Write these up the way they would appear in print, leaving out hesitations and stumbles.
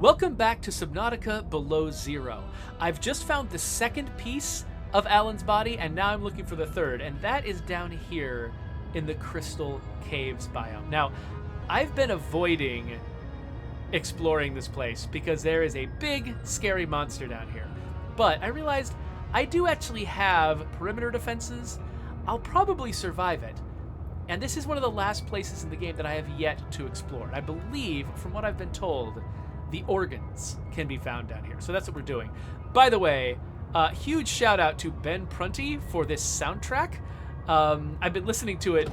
Welcome back to Subnautica Below Zero. I've just found the second piece of Alan's body, and now I'm looking for the third, and that is down here in the Crystal Caves biome. Now, I've been avoiding exploring this place because there is a big, scary monster down here. But I realized I do actually have perimeter defenses. I'll probably survive it. And this is one of the last places in the game that I have yet to explore. And I believe, from what I've been told, the organs can be found down here. So that's what we're doing. By the way, huge shout out to Ben Prunty for this soundtrack. I've been listening to it,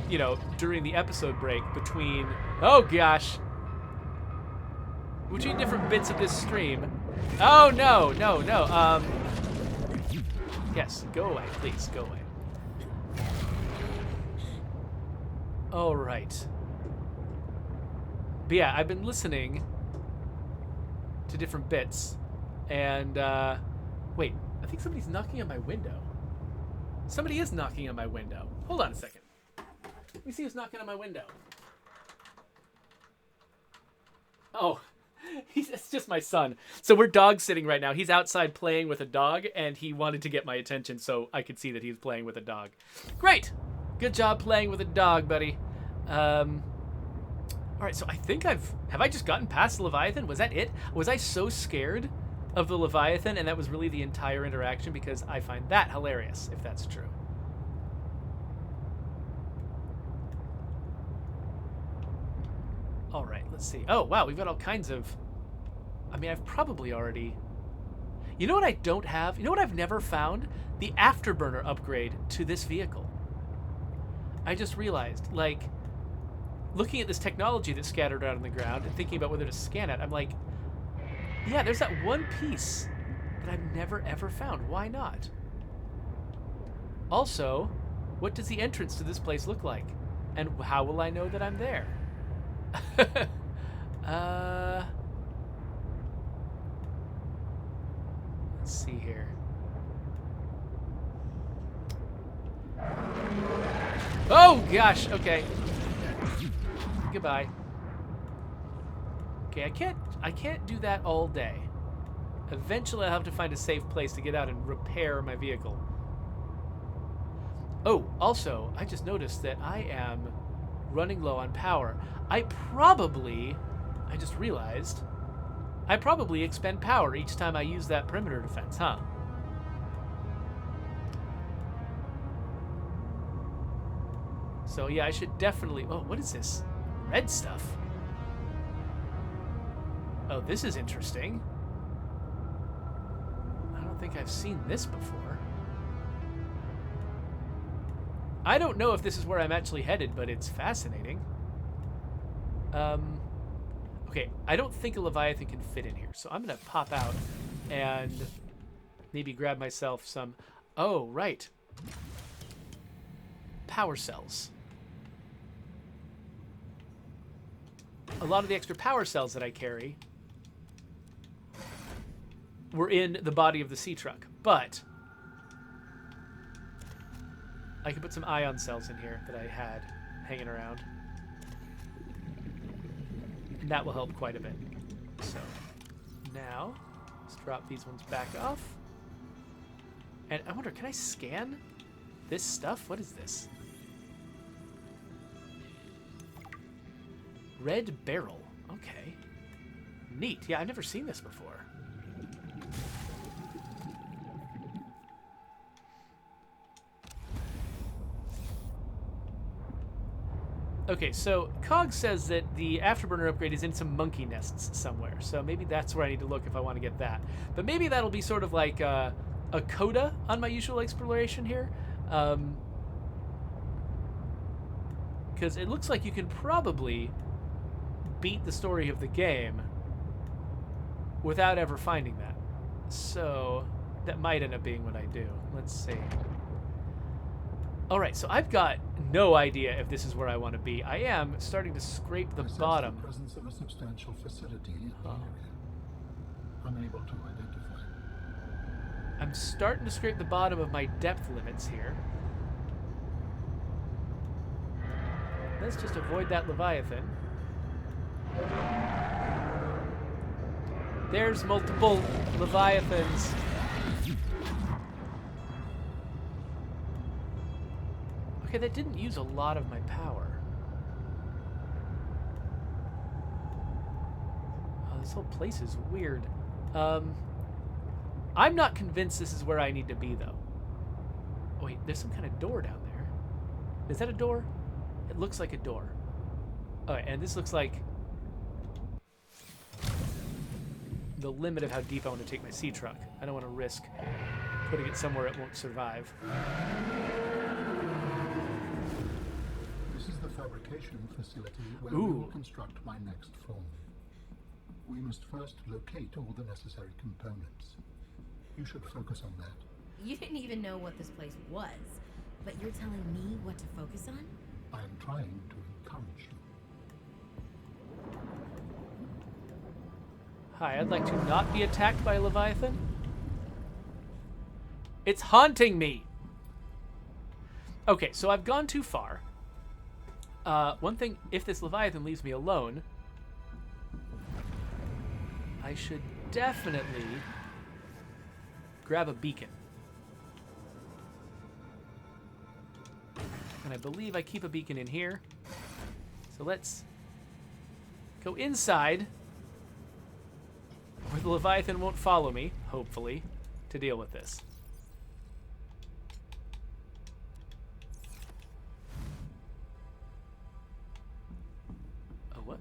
during the episode break between, between different bits of this stream. Oh, no. Yes, go away, please, go away. All right. But yeah, I've been listening to different bits, and wait, I think somebody's knocking on my window. Somebody is knocking on my window. Hold on a second. Let me see who's knocking on my window. Oh, it's just my son. So we're dog sitting right now. He's outside playing with a dog, and he wanted to get my attention so I could see that he was playing with a dog. Great. Good job playing with a dog, buddy. All right, so I think have I just gotten past the Leviathan? Was that it? Was I so scared of the Leviathan and that was really the entire interaction? Because I find that hilarious, if that's true. All right, let's see. Oh, wow, we've got all kinds of... I mean, I've probably already... You know what I don't have? You know what I've never found? The afterburner upgrade to this vehicle. I just realized, looking at this technology that's scattered out on the ground and thinking about whether to scan it, I'm like, yeah, there's that one piece that I've never, ever found. Why not? Also, what does the entrance to this place look like? And how will I know that I'm there? Let's see here. Oh gosh, okay. Goodbye. Okay, I can't do that all day. Eventually I'll have to find a safe place to get out and repair my vehicle. Oh, also, I just noticed that I am running low on power. I just realized, I probably expend power each time I use that perimeter defense, huh? So yeah, I should definitely... Oh, what is this? Red stuff. Oh, this is interesting. I don't think I've seen this before. I don't know if this is where I'm actually headed, but it's fascinating. Okay, I don't think a Leviathan can fit in here, so I'm gonna pop out and maybe grab myself some... Oh, right. Power cells. A lot of the extra power cells that I carry were in the body of the sea truck, but I could put some ion cells in here that I had hanging around, and that will help quite a bit. So now let's drop these ones back off, and I wonder, can I scan this stuff? What is this? Red barrel. Okay. Neat. Yeah, I've never seen this before. Okay, so Cog says that the afterburner upgrade is in some monkey nests somewhere, so maybe that's where I need to look if I want to get that. But maybe that'll be sort of like a coda on my usual exploration here. Because it looks like you can probably beat the story of the game without ever finding that. So that might end up being what I do. Let's see. All right, so I've got no idea if this is where I want to be. I am starting to scrape the bottom. The presence of a substantial facility in the area. Unable to identify. I'm starting to scrape the bottom of my depth limits here. Let's just avoid that Leviathan. There's multiple Leviathans. Okay, that didn't use a lot of my power. Oh, this whole place is weird. I'm not convinced this is where I need to be, though. Oh, wait, there's some kind of door down there. Is that a door? It looks like a door. Okay, and this looks like the limit of how deep I want to take my sea truck. I don't want to risk putting it somewhere it won't survive. This is the fabrication facility where Ooh. we will construct my next form. We must first locate all the necessary components. You should focus on that. You didn't even know what this place was, but you're telling me what to focus on? I am trying to encourage you. Hi, I'd like to not be attacked by a Leviathan. It's haunting me! Okay, so I've gone too far. One thing, if this Leviathan leaves me alone, I should definitely grab a beacon. And I believe I keep a beacon in here. So let's go inside, where the Leviathan won't follow me, hopefully, to deal with this. Oh, what?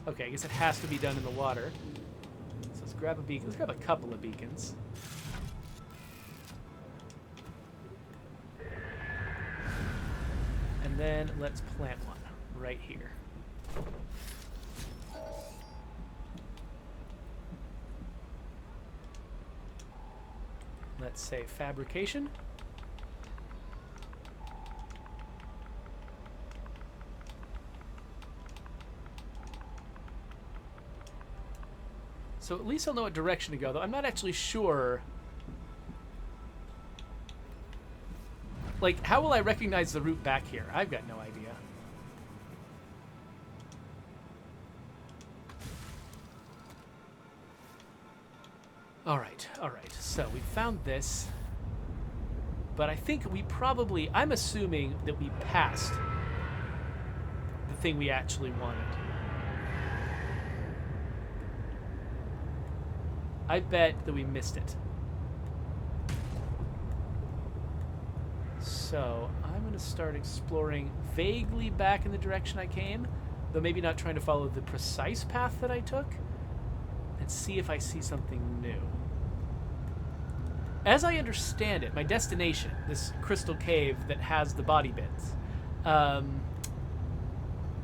Okay, I guess it has to be done in the water. So let's grab a beacon. Let's grab a couple of beacons. And then let's plant one right here. Let's say fabrication. So at least I'll know what direction to go, though I'm not actually sure. Like, how will I recognize the route back here? I've got no idea. All right. So we found this. But I think we probably... I'm assuming that we passed the thing we actually wanted. I bet that we missed it. So I'm going to start exploring vaguely back in the direction I came, though maybe not trying to follow the precise path that I took, and see if I see something new. As I understand it, my destination, this crystal cave that has the body bits,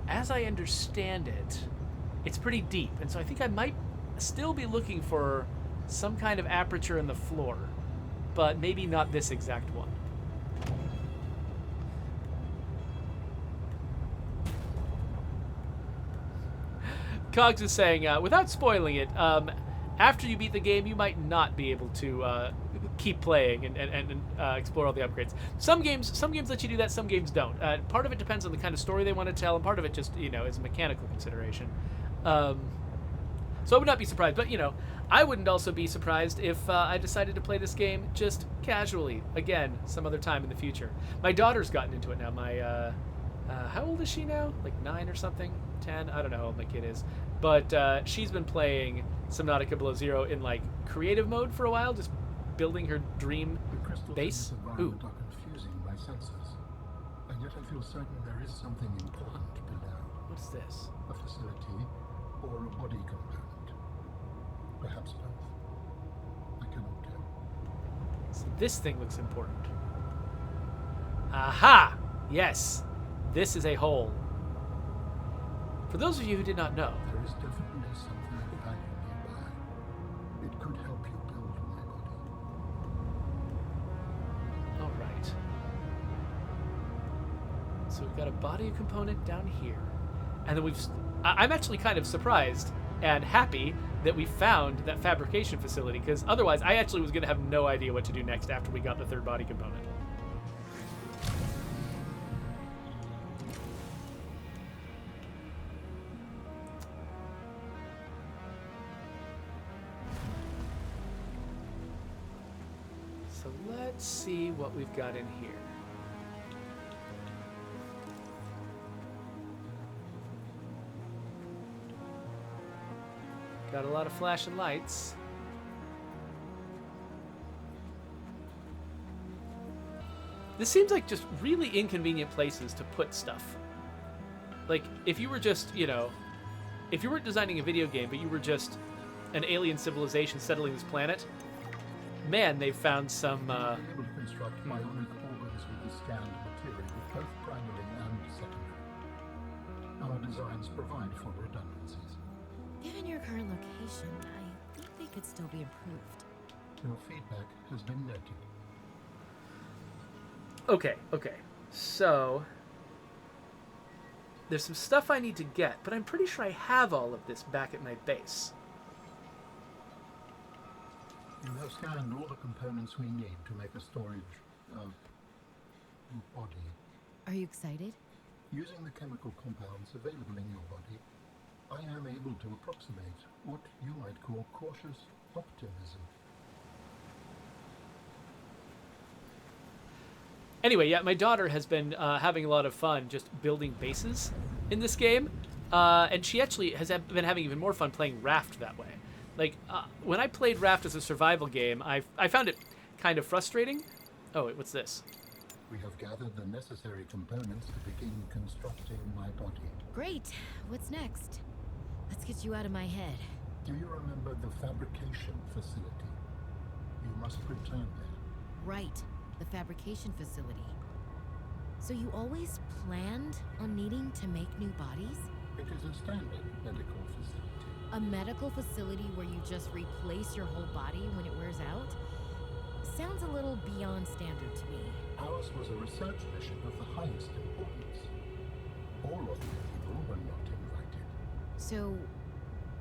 as I understand it, it's pretty deep, and so I think I might still be looking for some kind of aperture in the floor, but maybe not this exact one. Cogs is saying, without spoiling it, after you beat the game, you might not be able to keep playing and explore all the upgrades. Some games let you do that, some games don't. Part of it depends on the kind of story they want to tell, and part of it just, is a mechanical consideration. So I would not be surprised, but, I wouldn't also be surprised if I decided to play this game just casually, again, some other time in the future. My daughter's gotten into it now. My, how old is she now? Like 9 or something? 10? I don't know how old my kid is. But she's been playing Subnautica Below Zero in, like, creative mode for a while, just building her dream base. Ooh. Are confusing my senses, and yet I feel certain there is something important below. What's this? A facility or a body component. Perhaps both. I cannot tell. So this thing looks important. Aha! Yes, this is a hole. For those of you who did not know, there is definitely something of value nearby. It could help you build my body. all right. So we've got a body component down here, and then I'm actually kind of surprised and happy that we found that fabrication facility, because otherwise I actually was going to have no idea what to do next after we got the third body component. let's see what we've got in here. Got a lot of flashing lights. This seems like just really inconvenient places to put stuff. Like, if you were just, you know, if you weren't designing a video game, but you were just an alien civilization settling this planet, man, they've found some, We're able to construct bionic organs with the scanned material, both primary and secondary. Our designs provide for redundancies. Given your current location, I think they could still be improved. Your feedback has been noted. Okay. So, there's some stuff I need to get, but I'm pretty sure I have all of this back at my base. You have scanned all the components we need to make a storage body. Are you excited? Using the chemical compounds available in your body, I am able to approximate what you might call cautious optimism. Anyway, yeah, my daughter has been having a lot of fun just building bases in this game, and she actually has been having even more fun playing Raft that way. Like, when I played Raft as a survival game, I found it kind of frustrating. Oh, wait, what's this? We have gathered the necessary components to begin constructing my body. Great. What's next? Let's get you out of my head. Do you remember the fabrication facility? You must return there. Right. The fabrication facility. So you always planned on needing to make new bodies? It is a standard medical facility. A medical facility where you just replace your whole body when it wears out? Sounds a little beyond standard to me. Ours was a research mission of the highest importance. All of the people were not invited. So,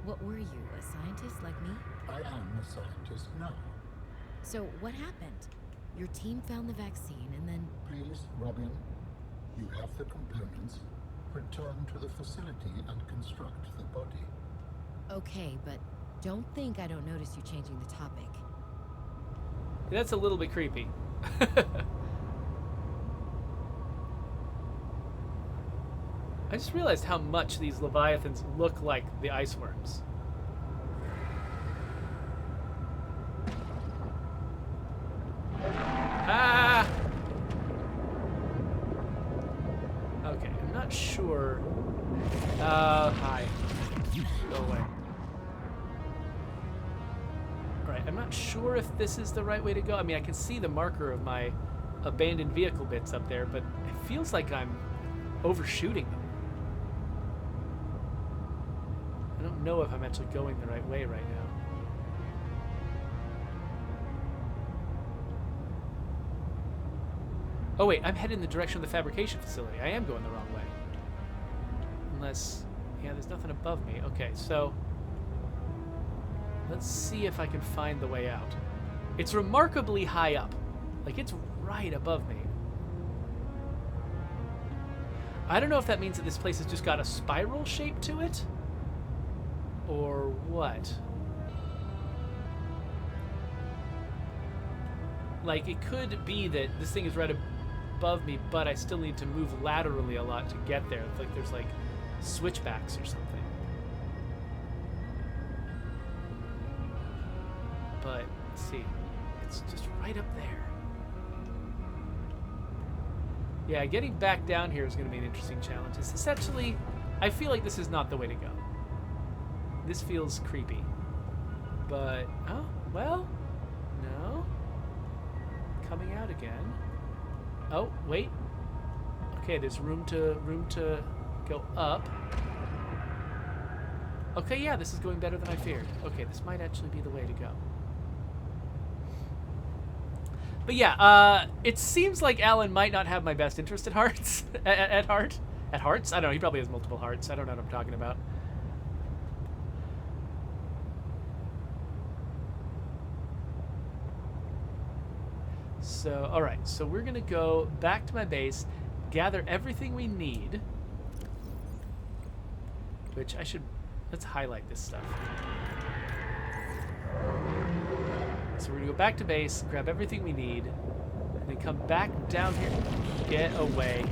what were you, a scientist like me? I am a scientist now. So, what happened? Your team found the vaccine and then... Please, Robin, you have the components. Return to the facility and construct the body. Okay, but don't think I don't notice you changing the topic. That's a little bit creepy. I just realized how much these leviathans look like the ice worms. Ah! Okay, I'm not sure. Hi. Go away. Alright, I'm not sure if this is the right way to go. I mean, I can see the marker of my abandoned vehicle bits up there, but it feels like I'm overshooting them. I don't know if I'm actually going the right way right now. Oh wait, I'm headed in the direction of the fabrication facility. I am going the wrong way. Unless, yeah, there's nothing above me. Okay, so let's see if I can find the way out. It's remarkably high up. Like, it's right above me. I don't know if that means that this place has just got a spiral shape to it, or what. Like, it could be that this thing is right above me, but I still need to move laterally a lot to get there. It's like there's like switchbacks or something. But let's see, it's just right up there. Yeah, getting back down here is going to be an interesting challenge. It's essentially, I feel like this is not the way to go. This feels creepy. But, oh, well, no. Coming out again. Oh, wait. Okay, there's room to go up. Okay, yeah, this is going better than I feared. Okay, this might actually be the way to go. But yeah, it seems like Alan might not have my best interest at heart. At hearts? I don't know, he probably has multiple hearts. I don't know what I'm talking about. So, alright, so we're gonna go back to my base, gather everything we need. Which I should, let's highlight this stuff. So we're gonna go back to base, grab everything we need. we come back down here. Get away.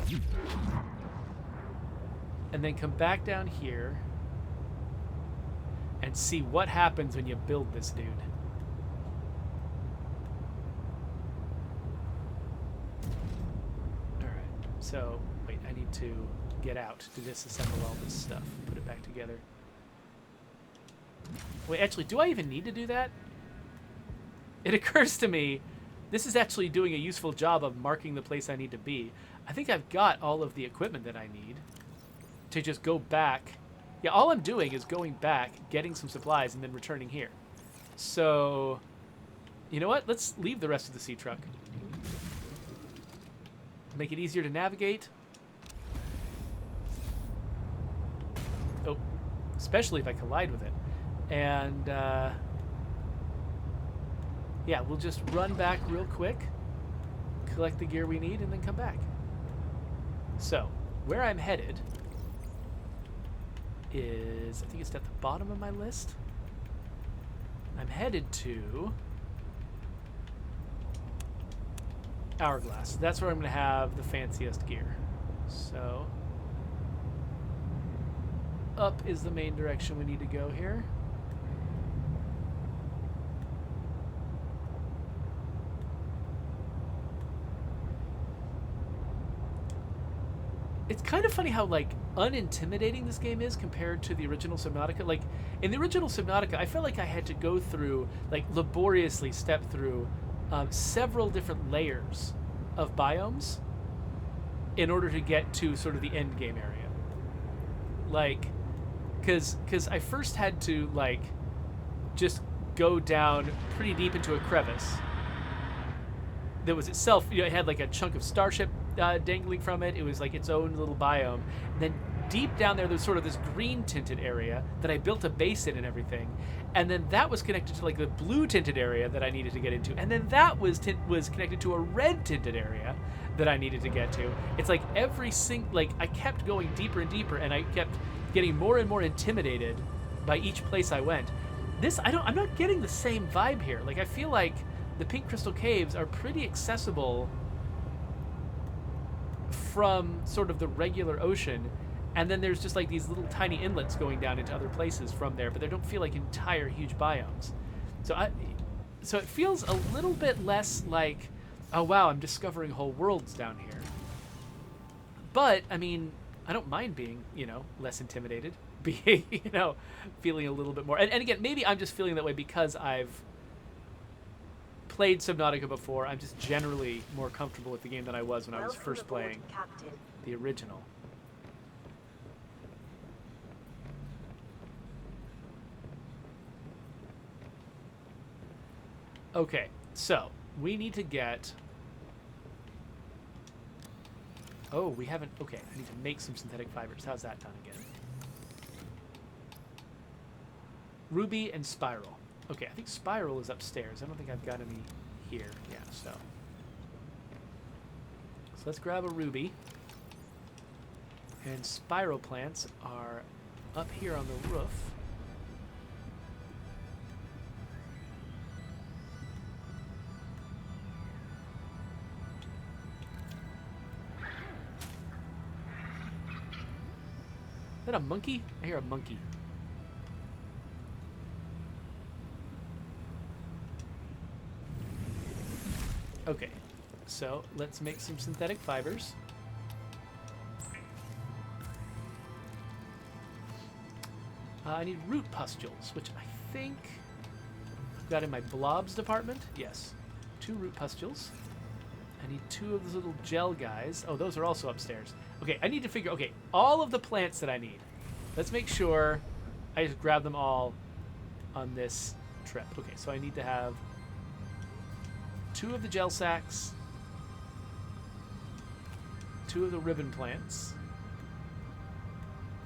And then come back down here and see what happens when you build this dude. Alright, so, wait, I need to get out to disassemble all this stuff. Put it back together. Wait, actually, do I even need to do that? It occurs to me, this is actually doing a useful job of marking the place I need to be. I think I've got all of the equipment that I need to just go back. Yeah, all I'm doing is going back, getting some supplies, and then returning here. So, you know what? Let's leave the rest of the sea truck. Make it easier to navigate. Oh, especially if I collide with it. And, yeah, we'll just run back real quick, collect the gear we need, and then come back. So, where I'm headed is, I think it's at the bottom of my list. I'm headed to Hourglass. That's where I'm going to have the fanciest gear. So, up is the main direction we need to go here. It's kind of funny how, like, unintimidating this game is compared to the original Subnautica. Like, in the original Subnautica, I felt like I had to go through, like, laboriously step through several different layers of biomes in order to get to sort of the end game area. Like, because I first had to, like, just go down pretty deep into a crevice that was itself, you know, it had like a chunk of starship dangling from it. It was like its own little biome. And then deep down there, there's sort of this green tinted area that I built a base in and everything. And then that was connected to like the blue tinted area that I needed to get into. And then that was connected to a red tinted area that I needed to get to. It's like like I kept going deeper and deeper, and I kept getting more and more intimidated by each place I went. I'm not getting the same vibe here. Like, I feel like the Pink Crystal Caves are pretty accessible from sort of the regular ocean, and then there's just like these little tiny inlets going down into other places from there, but they don't feel like entire huge biomes. So it feels a little bit less like, oh wow, I'm discovering whole worlds down here. But I mean, I don't mind being, you know, less intimidated, being, you know, feeling a little bit more. And again, maybe I'm just feeling that way because I've played Subnautica before. I'm just generally more comfortable with the game than I was when I was first playing the original. Okay, so we need to get... Oh, we haven't... Okay, I need to make some synthetic fibers. How's that done again? Ruby and Spiral. Okay, I think Spiral is upstairs. I don't think I've got any here. Yeah, so let's grab a Ruby. And Spiral plants are up here on the roof. Is that a monkey? I hear a monkey. Okay, so let's make some synthetic fibers. I need root pustules, which I think I've got in my blobs department. Yes, 2 root pustules. I need 2 of those little gel guys. Oh, those are also upstairs. Okay, I need to figure... Okay, all of the plants that I need. Let's make sure I just grab them all on this trip. Okay, so I need to have 2 of the gel sacks, 2 of the ribbon plants.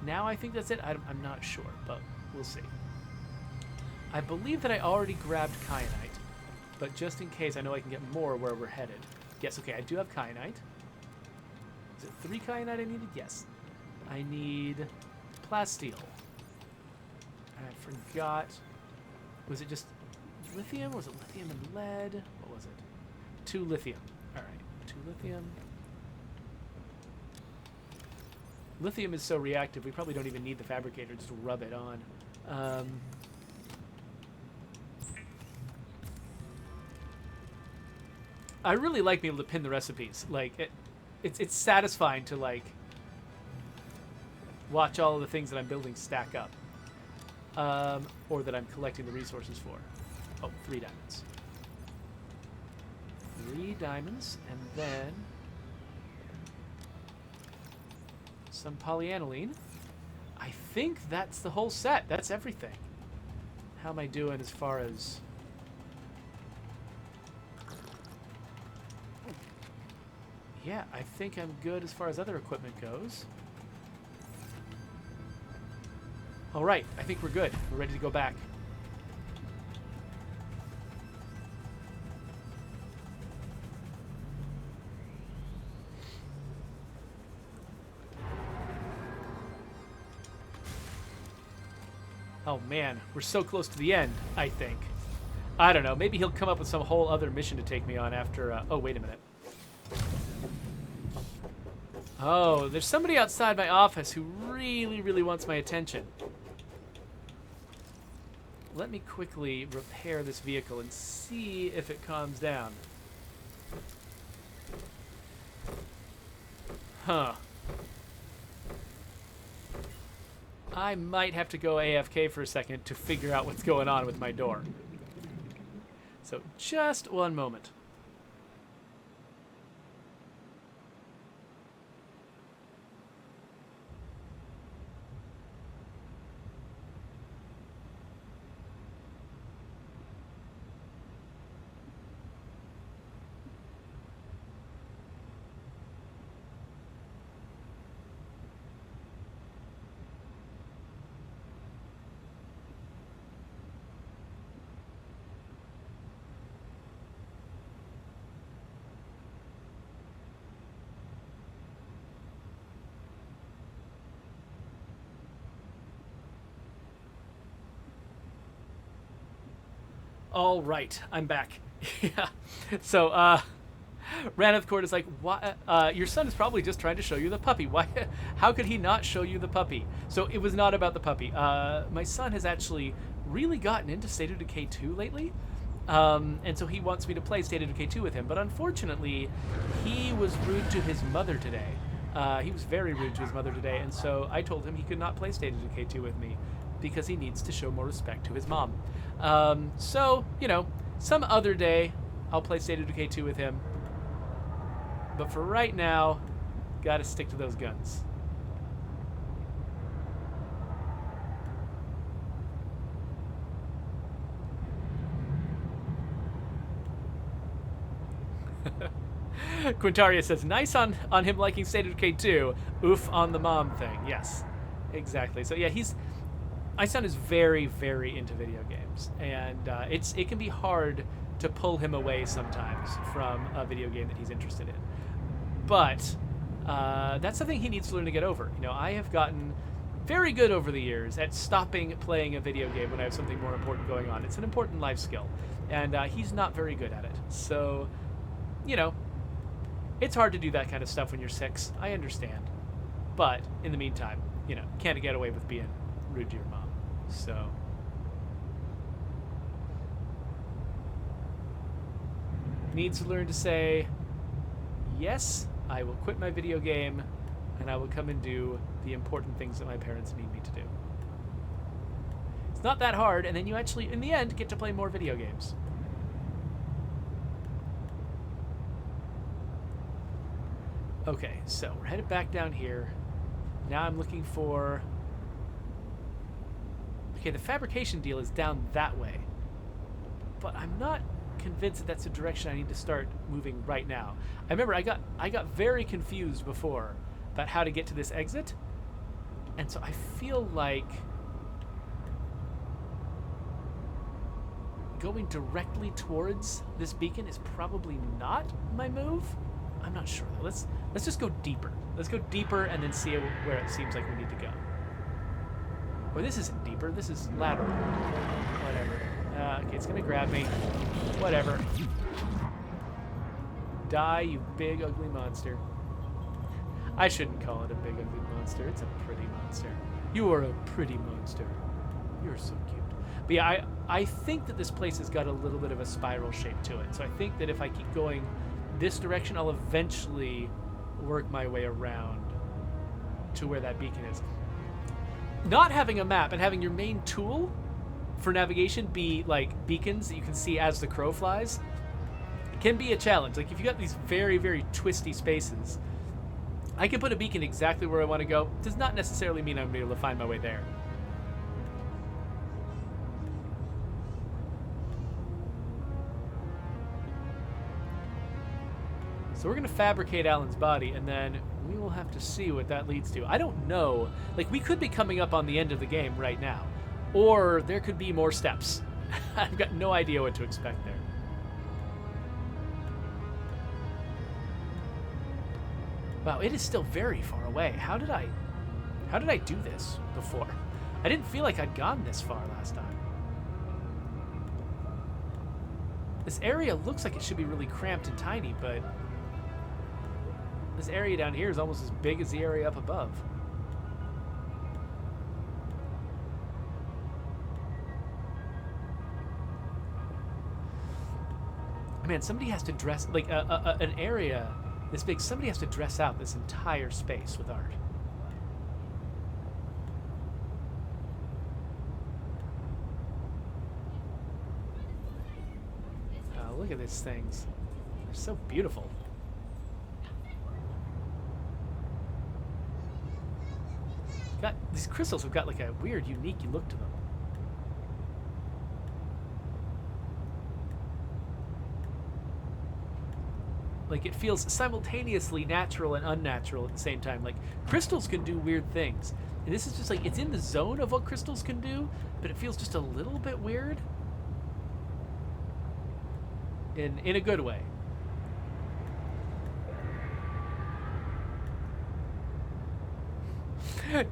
Now I think that's it. I'm not sure, but we'll see. I believe that I already grabbed kyanite, but just in case, I know I can get more where we're headed. Yes, okay, I do have kyanite. Is it 3 kyanite I needed? Yes. I need plasteel. I forgot. Was it just lithium, or was it lithium and lead? What was it? 2 lithium. All right. 2 lithium. Lithium is so reactive, we probably don't even need the fabricator, just rub it on. I really like being able to pin the recipes. Like, it's satisfying to, like, watch all of the things that I'm building stack up. Or that I'm collecting the resources for. Oh, 3 diamonds. 3 diamonds, and then some polyaniline. I think that's the whole set. That's everything. How am I doing as far as... Yeah, I think I'm good as far as other equipment goes. All right, I think we're good. We're ready to go back. Oh man, we're so close to the end, I think. I don't know, maybe he'll come up with some whole other mission to take me on after, oh, wait a minute. Oh, there's somebody outside my office who really, really wants my attention. Let me quickly repair this vehicle and see if it calms down. Huh. I might have to go AFK for a second to figure out what's going on with my door. So just one moment. All right, I'm back. Yeah. So, Raneth Court is like, why, your son is probably just trying to show you the puppy. Why? How could he not show you the puppy? So it was not about the puppy. My son has actually really gotten into State of Decay 2 lately. And so he wants me to play State of Decay 2 with him. But unfortunately, he was rude to his mother today. He was very rude to his mother today. And so I told him he could not play State of Decay 2 with me because he needs to show more respect to his mom. So, you know, some other day I'll play State of Decay 2 with him. But for right now, gotta stick to those guns. Quintaria says, nice on him liking State of Decay 2. Oof on the mom thing. Yes, exactly. So yeah, my son is very, very into video games. And it can be hard to pull him away sometimes from a video game that he's interested in. But that's something he needs to learn to get over. You know, I have gotten very good over the years at stopping playing a video game when I have something more important going on. It's an important life skill. And he's not very good at it. So, you know, it's hard to do that kind of stuff when you're 6. I understand. But in the meantime, you know, can't get away with being rude to your mom. So needs to learn to say, yes, I will quit my video game and I will come and do the important things that my parents need me to do. It's not that hard, and then you actually, in the end, get to play more video games. Okay, so we're headed back down here. Now I'm looking for... Okay, the fabrication deal is down that way. But I'm not convinced that that's the direction I need to start moving right now. I remember I got very confused before about how to get to this exit. And so I feel like going directly towards this beacon is probably not my move. I'm not sure though. Let's just go deeper. Let's go deeper and then see where it seems like we need to go. Or this isn't deeper. This is lateral. Whatever. Okay, it's gonna grab me. Whatever. Die, you big ugly monster. I shouldn't call it a big ugly monster. It's a pretty monster. You are a pretty monster. You're so cute. But yeah, I think that this place has got a little bit of a spiral shape to it. So I think that if I keep going this direction, I'll eventually work my way around to where that beacon is. Not having a map and having your main tool for navigation be like beacons that you can see as the crow flies can be a challenge. Like if you got these very, very twisty spaces, I can put a beacon exactly where I want to go. Does not necessarily mean I'm going to be able to find my way there. So we're going to fabricate Alan's body, and then we will have to see what that leads to. I don't know. Like, we could be coming up on the end of the game right now. Or there could be more steps. I've got no idea what to expect there. Wow, it is still very far away. How did I do this before? I didn't feel like I'd gone this far last time. This area looks like it should be really cramped and tiny, but this area down here is almost as big as the area up above. Man, somebody has to dress, like an area this big, somebody has to dress out this entire space with art. Look at these things. They're so beautiful. Got these crystals have got like a weird, unique look to them. Like it feels simultaneously natural and unnatural at the same time. Like crystals can do weird things. And this is just like, it's in the zone of what crystals can do, but it feels just a little bit weird. In a good way.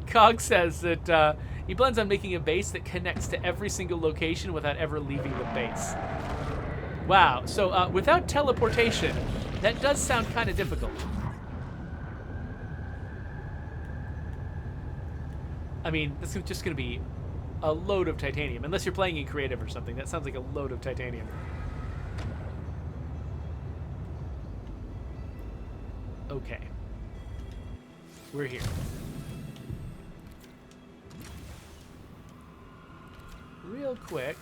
Cog says that he plans on making a base that connects to every single location without ever leaving the base. Wow. So without teleportation, that does sound kind of difficult. I mean, this is just going to be a load of titanium. Unless you're playing in creative or something. That sounds like a load of titanium. Okay. We're here. Real quick.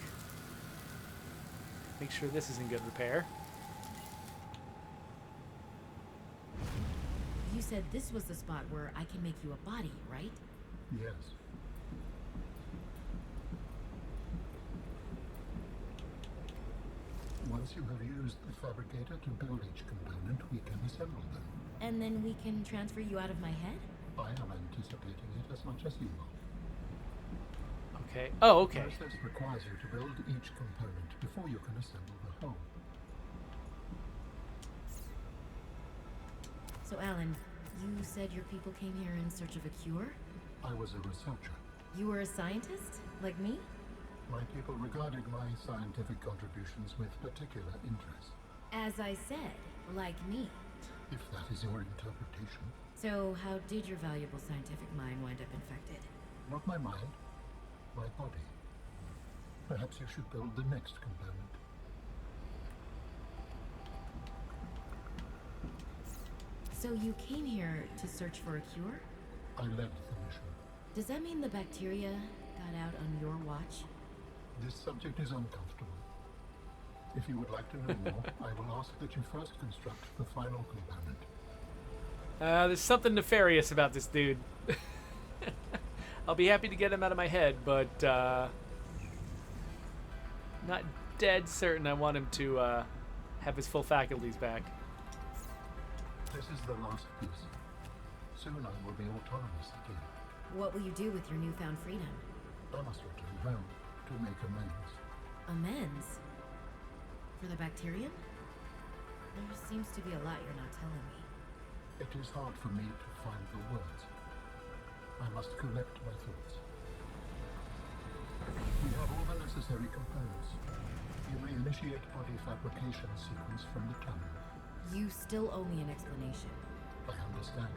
Make sure this is in good repair. You said this was the spot where I can make you a body, right? Yes. Once you have used the fabricator to build each component, we can assemble them. And then we can transfer you out of my head? I am anticipating it as much as you are. Okay. Oh, okay. The process requires you to build each component before you can assemble the whole. So, Alan, you said your people came here in search of a cure? I was a researcher. You were a scientist? Like me? My people regarded my scientific contributions with particular interest. As I said, like me. If that is your interpretation. So, how did your valuable scientific mind wind up infected? Not my mind, my body. Perhaps you should build the next component. So you came here to search for a cure? I led the mission. Does that mean the bacteria got out on your watch? This subject is uncomfortable. If you would like to know more, I will ask that you first construct the final component. There's something nefarious about this dude. I'll be happy to get him out of my head, but not dead certain I want him to have his full faculties back. This is the last piece. Soon I will be autonomous again. What will you do with your newfound freedom? I must return home to make amends. Amends? For the bacterium? There seems to be a lot you're not telling me. It is hard for me to find the words. I must collect my thoughts. We have all the necessary components. You may initiate body fabrication sequence from the tunnel. You still owe me an explanation. I understand.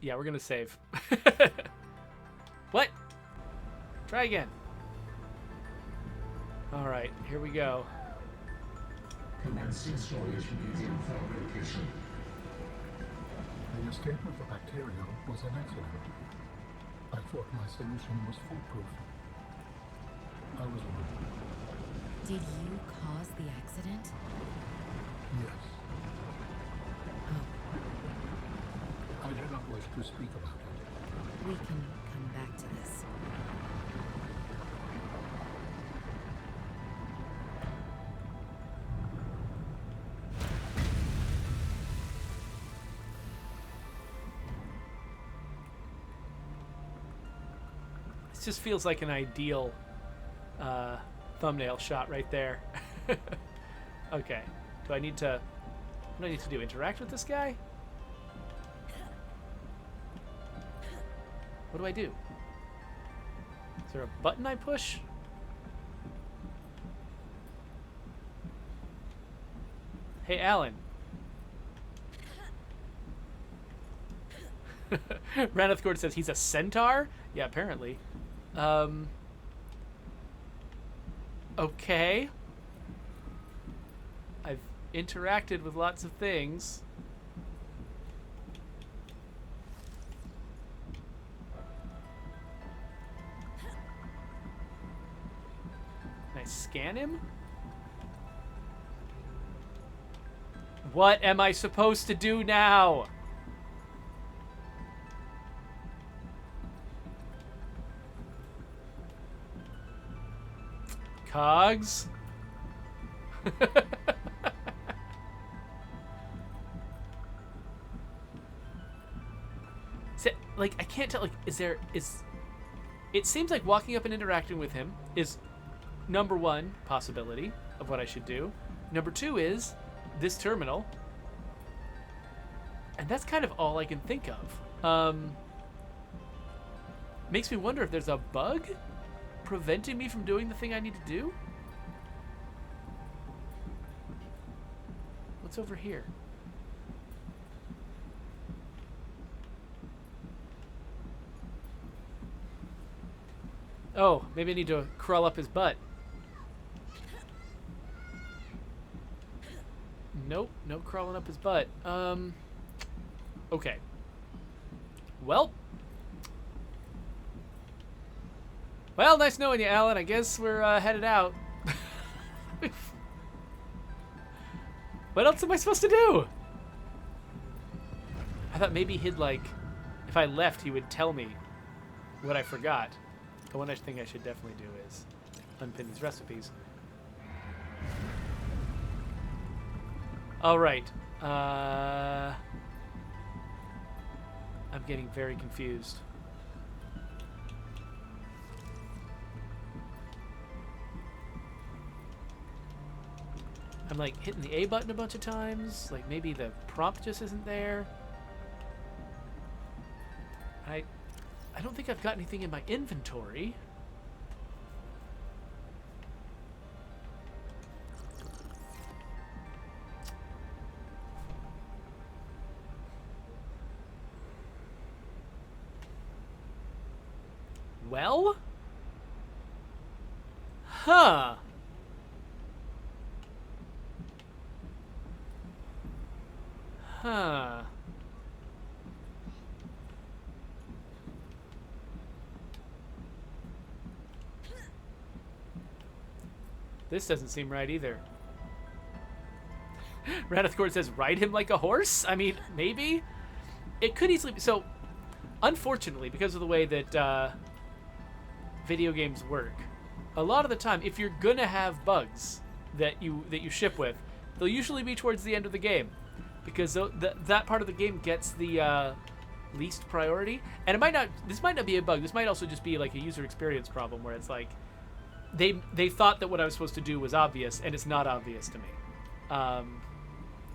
Yeah, we're gonna save. What? Try again. Alright, here we go. Commenced installation using fabrication. The escape of the bacteria was an accident. I thought my solution was foolproof. I was wrong. Did you cause the accident? Yes. Oh, I do not wish to speak about it. we can come back to this. This just feels like an ideal thumbnail shot right there. Okay. Do I need to... What do I need to do? Interact with this guy? What do I do? Is there a button I push? Hey, Alan. Raneth Gord says he's a centaur? Yeah, apparently. Okay. I've interacted with lots of things. Can I scan him? What am I supposed to do now? Cogs? Like, I can't tell, like, it seems like walking up and interacting with him is number one possibility of what I should do. Number two is this terminal. And that's kind of all I can think of. Makes me wonder if there's a bug preventing me from doing the thing I need to do? What's over here? Oh, maybe I need to crawl up his butt. Nope, no crawling up his butt. Okay. Well, nice knowing you, Alan. I guess we're headed out. What else am I supposed to do? I thought maybe he'd, like, if I left, he would tell me what I forgot. The one I think I should definitely do is unpin these recipes. All right. I'm getting very confused. I'm like hitting the A button a bunch of times. Like maybe the prompt just isn't there. I don't think I've got anything in my inventory. Well? Huh. Huh. This doesn't seem right either. Raneth Gord says, ride him like a horse? I mean, maybe? It could easily be. So, unfortunately, because of the way that video games work, a lot of the time, if you're gonna have bugs that you ship with, they'll usually be towards the end of the game. Because that part of the game gets the least priority. And it might not. This might not be a bug. This might also just be like a user experience problem where it's like, they thought that what I was supposed to do was obvious, and it's not obvious to me.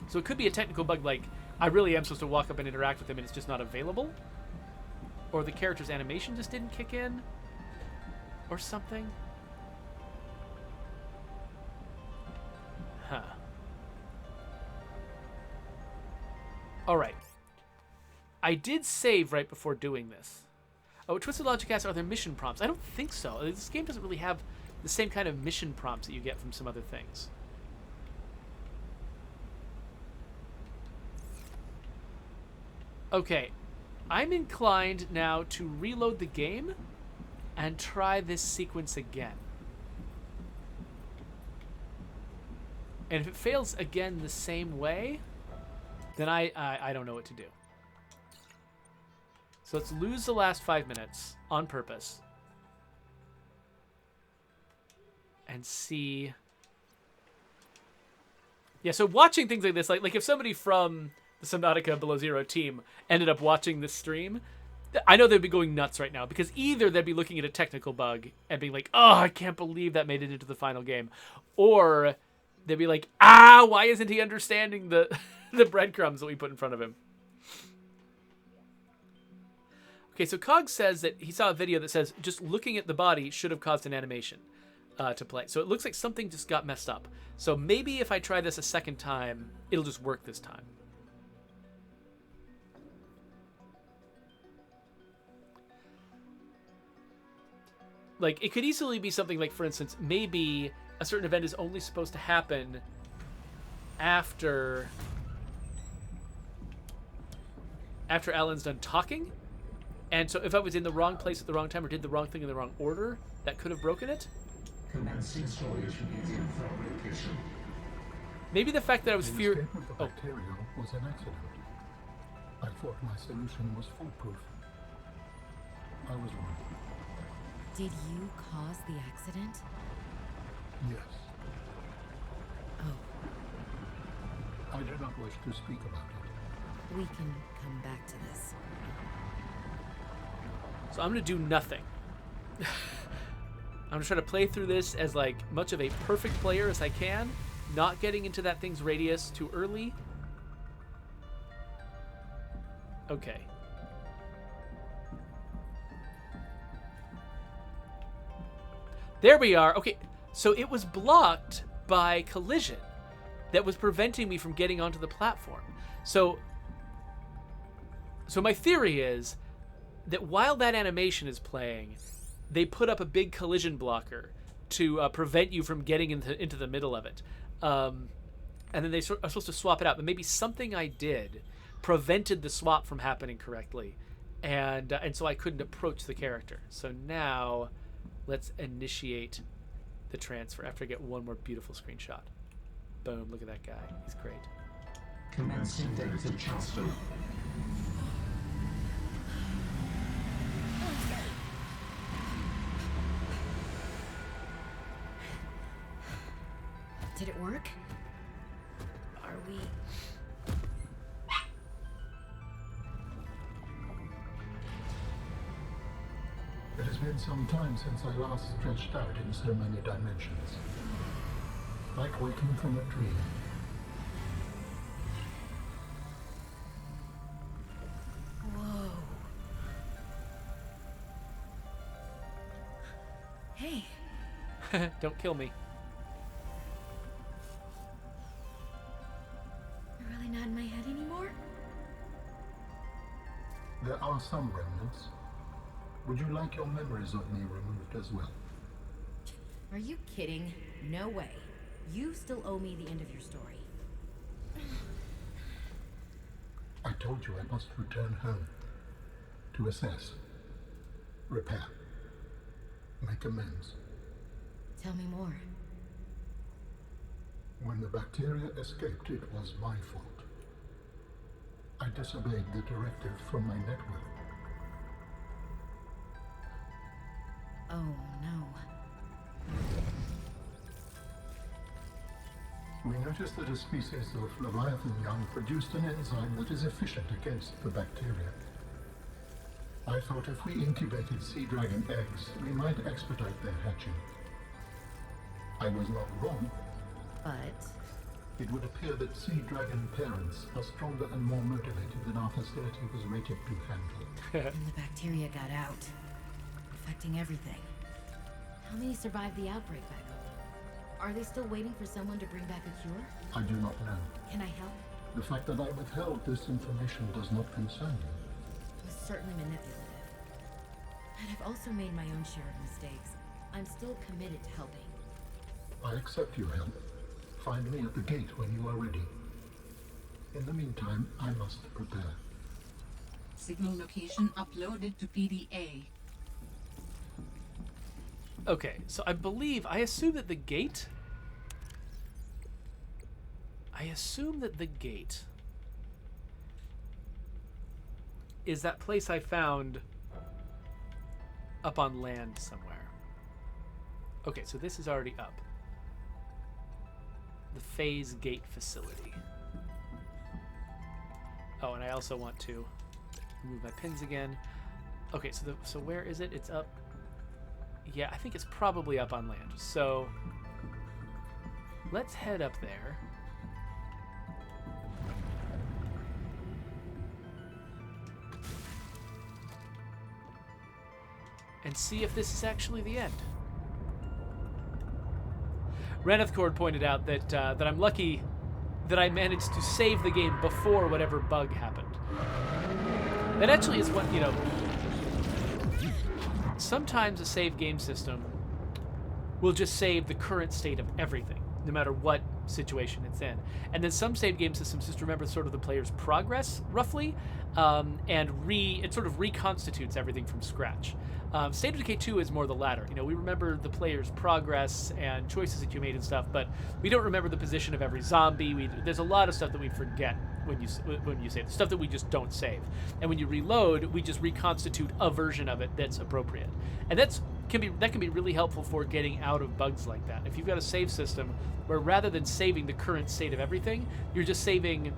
So it could be a technical bug, like I really am supposed to walk up and interact with him, and it's just not available, or the character's animation just didn't kick in, or something. Huh. All right. I did save right before doing this. Oh, Twisted Logic asks, are there mission prompts? I don't think so. This game doesn't really have the same kind of mission prompts that you get from some other things. Okay. I'm inclined now to reload the game and try this sequence again. And if it fails again the same way, then I don't know what to do. So let's lose the last 5 minutes on purpose. And see. Yeah, so watching things like this, like if somebody from the Subnautica Below Zero team ended up watching this stream, I know they'd be going nuts right now, because either they'd be looking at a technical bug and being like, oh, I can't believe that made it into the final game. Or they'd be like, why isn't he understanding the the breadcrumbs that we put in front of him? Okay, so Cog says that he saw a video that says just looking at the body should have caused an animation to play. So it looks like something just got messed up. So maybe if I try this a second time, it'll just work this time. Like, it could easily be something like, for instance, maybe a certain event is only supposed to happen after Alan's done talking. And so if I was in the wrong place at the wrong time or did the wrong thing in the wrong order, that could have broken it. Commencing storage using fabrication. Maybe the fact that I was The fear. escape with the Oh, bacteria was an accident. I thought my solution was foolproof. I was wrong. Did you cause the accident? Yes. Oh, I do not wish to speak about it. we can come back to this. so I'm gonna do nothing. I'm gonna try to play through this as like much of a perfect player as I can, not getting into that thing's radius too early. Okay. There we are. Okay, so it was blocked by collision that was preventing me from getting onto the platform. So my theory is that while that animation is playing, they put up a big collision blocker to prevent you from getting into the middle of it. And then they are supposed to swap it out. But maybe something I did prevented the swap from happening correctly. And so I couldn't approach the character. So now let's initiate the transfer after I get one more beautiful screenshot. Boom, look at that guy. He's great. Commencing data transfer. Did it work? Are we... It has been some time since I last stretched out in so many dimensions. Like waking from a dream. Whoa. Hey, Don't kill me. you're really not in my head anymore? There are some remnants. Would you like your memories of me removed as well? Are you kidding? No way. You still owe me the end of your story. I told you I must return home. To assess. Repair. Make amends. Tell me more. When the bacteria escaped, it was my fault. I disobeyed the directive from my network. Oh, no. We noticed that a species of Leviathan young produced an enzyme that is efficient against the bacteria. I thought if we incubated sea dragon eggs, we might expedite their hatching. I was not wrong. But... It would appear that sea dragon parents are stronger and more motivated than our facility was rated to handle. and the bacteria got out, affecting everything. How many survived the outbreak back home? Are they still waiting for someone to bring back a cure? I do not know. Can I help? The fact that I withheld this information does not concern you. It was certainly manipulative. And I've also made my own share of mistakes. I'm still committed to helping. I accept your help. Find me at the gate when you are ready. In the meantime, I must prepare. Signal location uploaded to PDA. Okay, so I assume that the gate... is that place I found up on land somewhere. Okay, so this is already up. The Phase Gate Facility. Oh, and I also want to remove my pins again. Okay, so where is it? It's up. Yeah, I think it's probably up on land. So let's head up there. And see if this is actually the end. Renethcord pointed out that that I'm lucky that I managed to save the game before whatever bug happened. That actually is what, you know, sometimes a save game system will just save the current state of everything, no matter what situation it's in. And then some save game systems just remember sort of the player's progress, roughly, and it sort of reconstitutes everything from scratch. State of Decay 2 is more the latter. You know, we remember the player's progress and choices that you made and stuff, but we don't remember the position of every zombie. There's a lot of stuff that we forget when you save, stuff that we just don't save. And when you reload, we just reconstitute a version of it that's appropriate. And that can be really helpful for getting out of bugs like that. If you've got a save system where rather than saving the current state of everything, you're just saving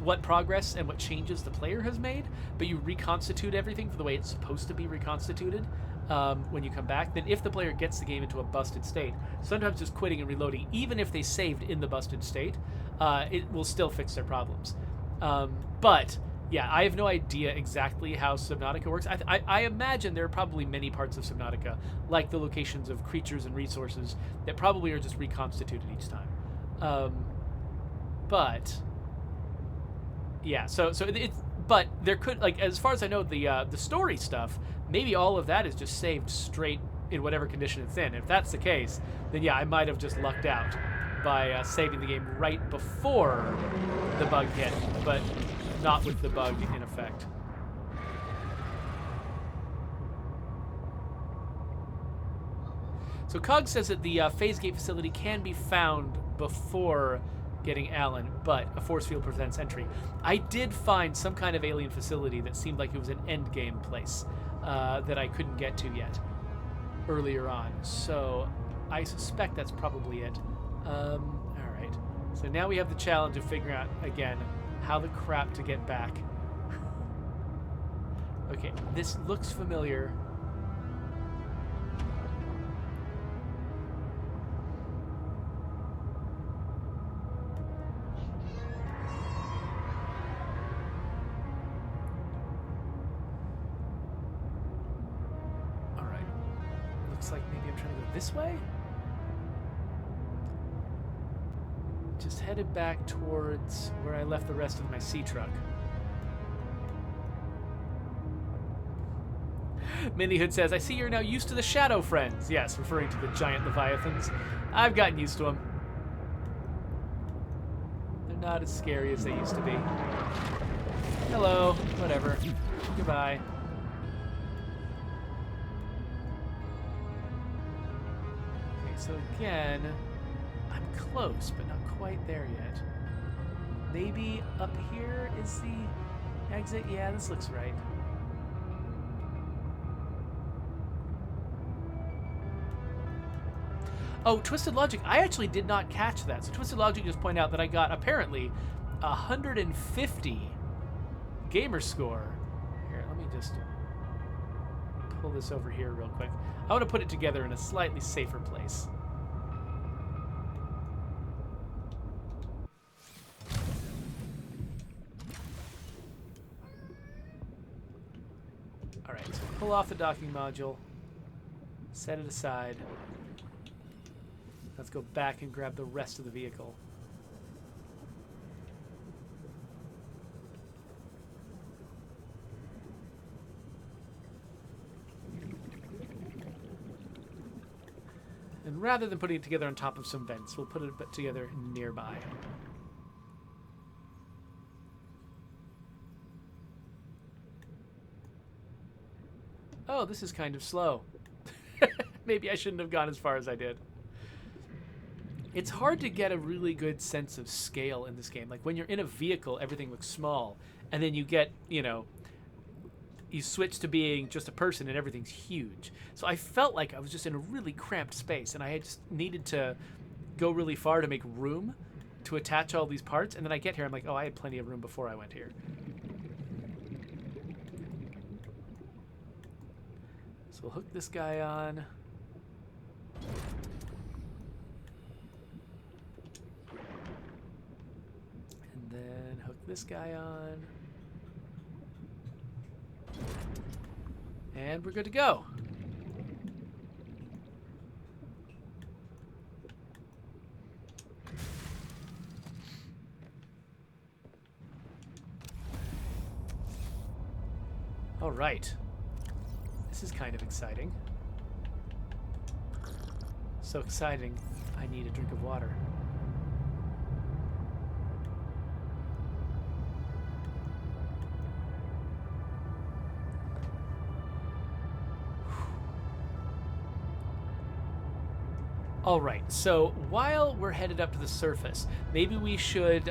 what progress and what changes the player has made, but you reconstitute everything for the way it's supposed to be reconstituted when you come back, then if the player gets the game into a busted state, sometimes just quitting and reloading, even if they saved in the busted state, it will still fix their problems. But yeah, I have no idea exactly how Subnautica works. I imagine there are probably many parts of Subnautica, like the locations of creatures and resources, that probably are just reconstituted each time. But yeah, so it's, but there could, like, as far as I know, the story stuff, maybe all of that is just saved straight in whatever condition it's in. If that's the case, then yeah, I might have just lucked out by saving the game right before the bug hit, but not with the bug in effect. So Cog says that the Phase Gate facility can be found before getting Alan, but a force field prevents entry. I did find some kind of alien facility that seemed like it was an end game place that I couldn't get to yet earlier on. So I suspect that's probably it. All right. So now we have the challenge of figuring out, again, how the crap to get back. Okay, this looks familiar. Like maybe I'm trying to go this way? Just headed back towards where I left the rest of my sea truck. Minihood says, I see you're now used to the shadow friends. Yes, referring to the giant leviathans. I've gotten used to them. They're not as scary as they used to be. Hello, whatever. Goodbye. So again, I'm close, but not quite there yet. Maybe up here is the exit? Yeah, this looks right. Oh, Twisted Logic, I actually did not catch that. So Twisted Logic just pointed out that I got, apparently, 150 gamer score. Here, let me just pull this over here real quick. I want to put it together in a slightly safer place. Alright, so pull off the docking module, set it aside. Let's go back and grab the rest of the vehicle. And rather than putting it together on top of some vents, we'll put it together nearby. Oh, this is kind of slow. Maybe I shouldn't have gone as far as I did. It's hard to get a really good sense of scale in this game. Like when you're in a vehicle, everything looks small. And then you get, you know, you switch to being just a person and everything's huge. So I felt like I was just in a really cramped space and I had just needed to go really far to make room to attach all these parts. And then I get here, I'm like, oh, I had plenty of room before I went here. So we'll hook this guy on. And then hook this guy on. And we're good to go. All right. This is kind of exciting. So exciting, I need a drink of water. All right, so while we're headed up to the surface, maybe we should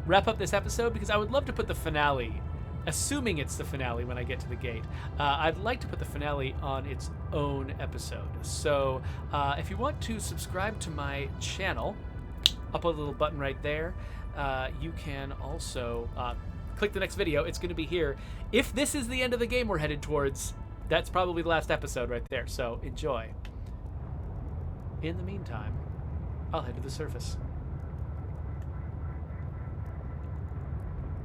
wrap up this episode because I would love to put the finale, assuming it's the finale when I get to the gate. I'd like to put the finale on its own episode. So if you want to subscribe to my channel, I'll put a little button right there. You can also click the next video. It's going to be here. If this is the end of the game we're headed towards, that's probably the last episode right there. So enjoy. In the meantime, I'll head to the surface.